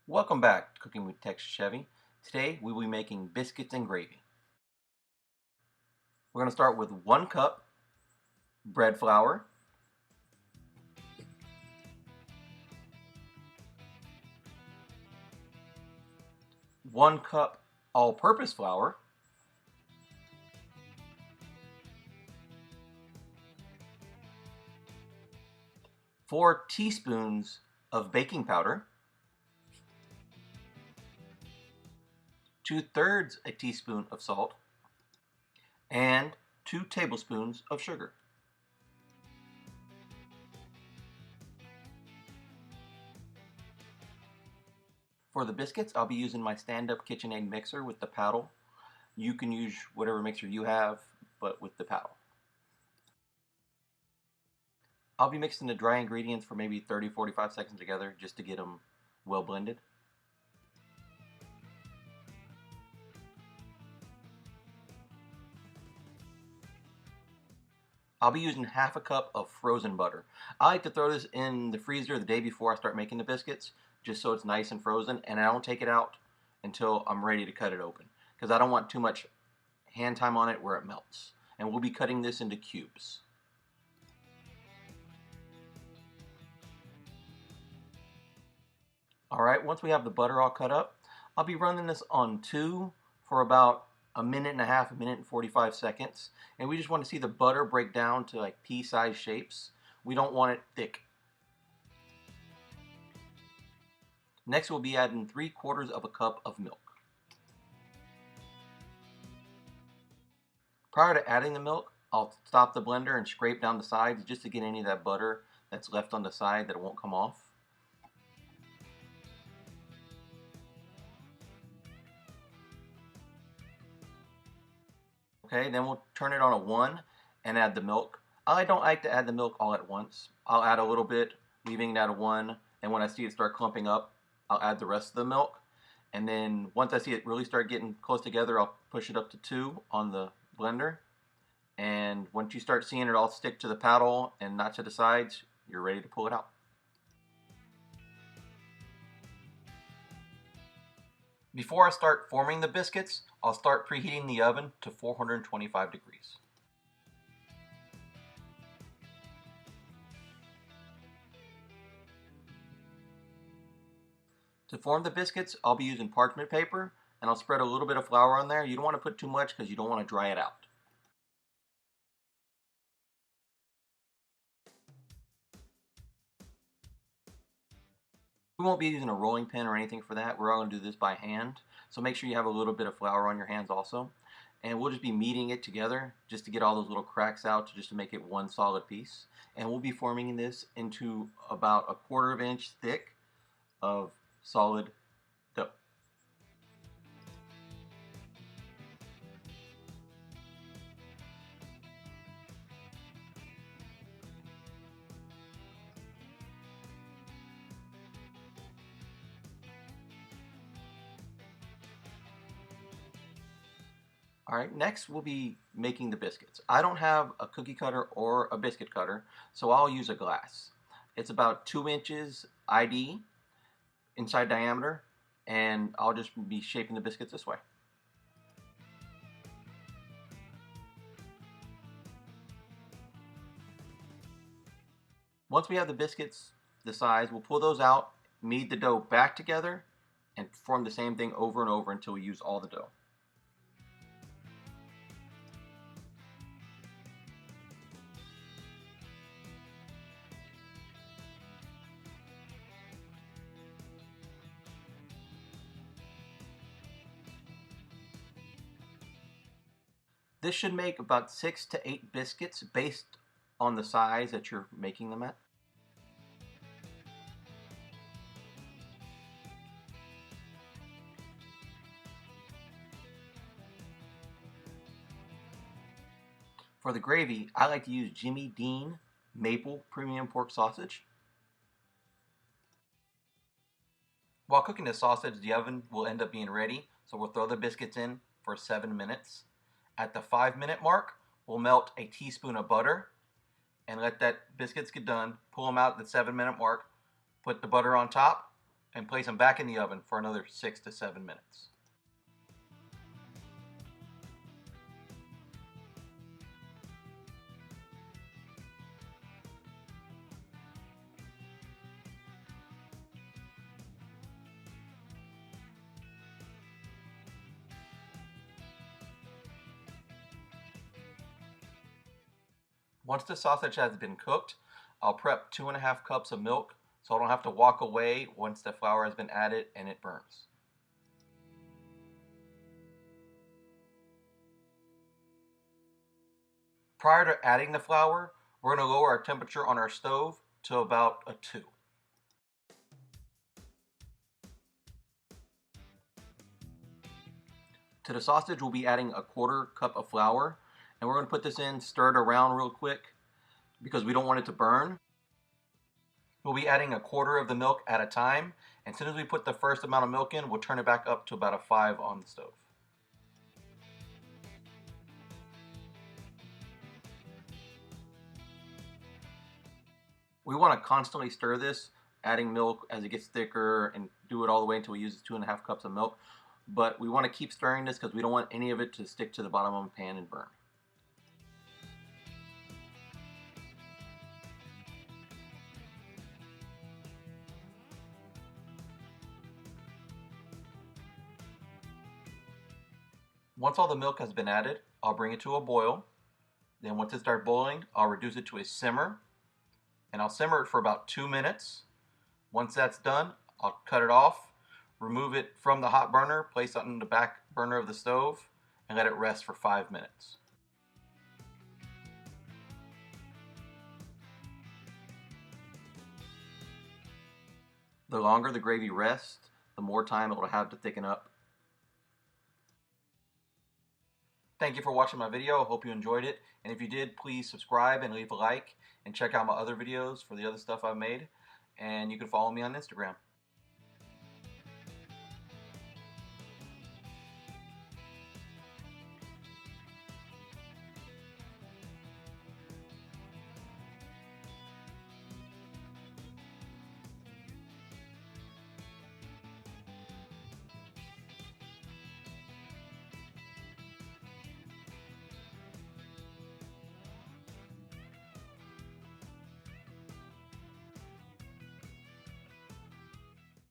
Welcome back to Cooking with Texaschevy. Today we will be making biscuits and gravy. We're going to start with 1 cup bread flour, 1 cup all-purpose flour, 4 teaspoons of baking powder, 2/3 a teaspoon of salt, and 2 tablespoons of sugar. For the biscuits, I'll be using my stand-up KitchenAid mixer with the paddle. You can use whatever mixer you have, but with the paddle. I'll be mixing the dry ingredients for maybe 30-45 seconds together just to get them well blended. I'll be using 1/2 cup of frozen butter. I like to throw this in the freezer the day before I start making the biscuits, just so it's nice and frozen, and I don't take it out until I'm ready to cut it open, because I don't want too much hand time on it where it melts. And we'll be cutting this into cubes. Alright, once we have the butter all cut up, I'll be running this on 2 for about 1.5 minutes, 1:45 seconds. And we just want to see the butter break down to like pea-sized shapes. We don't want it thick. Next we'll be adding 3/4 of a cup of milk. Prior to adding the milk, I'll stop the blender and scrape down the sides just to get any of that butter that's left on the side that it won't come off. Okay, then we'll turn it on a 1 and add the milk. I don't like to add the milk all at once. I'll add a little bit, leaving it at a 1, and when I see it start clumping up, I'll add the rest of the milk. And then once I see it really start getting close together, I'll push it up to 2 on the blender. And once you start seeing it all stick to the paddle and not to the sides, you're ready to pull it out. Before I start forming the biscuits, I'll start preheating the oven to 425 degrees. To form the biscuits, I'll be using parchment paper, and I'll spread a little bit of flour on there. You don't want to put too much because you don't want to dry it out. We won't be using a rolling pin or anything for that. We're all going to do this by hand. So make sure you have a little bit of flour on your hands also. And we'll just be kneading it together just to get all those little cracks out, just to make it one solid piece. And we'll be forming this into about a 1/4 inch thick of solid dough. Alright, next we'll be making the biscuits. I don't have a cookie cutter or a biscuit cutter, so I'll use a glass. It's about 2 inches ID inside diameter, and I'll just be shaping the biscuits this way. Once we have the biscuits the size, we'll pull those out, knead the dough back together, and form the same thing over and over until we use all the dough. This should make about 6 to 8 biscuits based on the size that you're making them at. For the gravy, I like to use Jimmy Dean maple premium pork sausage. While cooking the sausage, the oven will end up being ready, so we'll throw the biscuits in for 7 minutes. At the 5-minute mark, we'll melt a teaspoon of butter and let that biscuits get done. Pull them out at the 7-minute mark, put the butter on top, and place them back in the oven for another 6 to 7 minutes. Once the sausage has been cooked, I'll prep 2.5 cups of milk so I don't have to walk away once the flour has been added and it burns. Prior to adding the flour, we're going to lower our temperature on our stove to about a 2. To the sausage, we'll be adding a 1/4 cup of flour, and we're going to put this in, stir it around real quick because we don't want it to burn. We'll be adding a 1/4 of the milk at a time, and as soon as we put the first amount of milk in, we'll turn it back up to about a 5 on the stove. We want to constantly stir this, adding milk as it gets thicker, and do it all the way until we use 2.5 cups of milk. But we want to keep stirring this because we don't want any of it to stick to the bottom of the pan and burn. Once all the milk has been added, I'll bring it to a boil. Then once it starts boiling, I'll reduce it to a simmer, and I'll simmer it for about 2 minutes. Once that's done, I'll cut it off, remove it from the hot burner, place it on the back burner of the stove, and let it rest for 5 minutes. The longer the gravy rests, the more time it will have to thicken up. Thank you for watching my video. I hope you enjoyed it. And if you did, please subscribe and leave a like. And check out my other videos for the other stuff I've made. And you can follow me on Instagram.